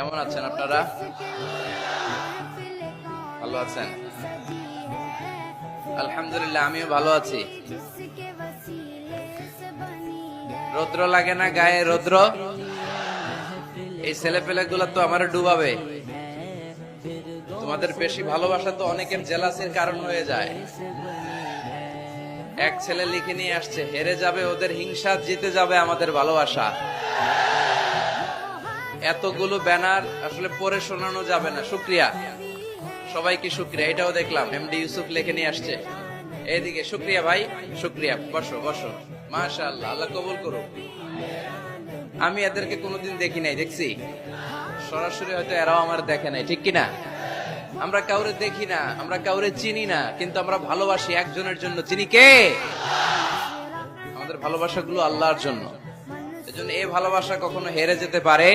কেমন আছেন আপনারা? ভালো আছেন? আলহামদুলিল্লাহ, আমিও ভালো আছি। রৌদ্র লাগে না গায়ে? রৌদ্র এই ছেলে পেলে গুলা তো আমার ডুবাবে। তোমাদের বেশি ভালোবাসা তো অনেকের জেলাসির কারণ হয়ে যায়। এক ছেলে লিখে নিয়ে আসছে, হেরে যাবে ওদের হিংসা, জিতে যাবে আমাদের ভালোবাসা। এতগুলো ব্যানার আসলে পড়ে শোনানো যাবে না। শুক্রিয়া সবাইকে, শুক্রিয়া। এটাও দেখলাম এমডি ইউসুফ লিখে নিয়ে আসছে। এইদিকে শুক্রিয়া ভাই, শুক্রিয়া। বসো বসো, মাশাআল্লাহ, আল্লাহ কবুল করুক। আমি এদেরকে কোনোদিন দেখি নাই, দেখছি সরাসরি, হয়তো এরাও আমার দেখে নাই, ঠিক কিনা? আমরা কাউরে দেখি না, আমরা কাউরে চিনি না, কিন্তু আমরা ভালোবাসি একজনের জন্য। চিনি কে? আমাদের ভালোবাসাগুলো আল্লাহর জন্য। এজন্য এই ভালোবাসা কখনো হেরে যেতে পারে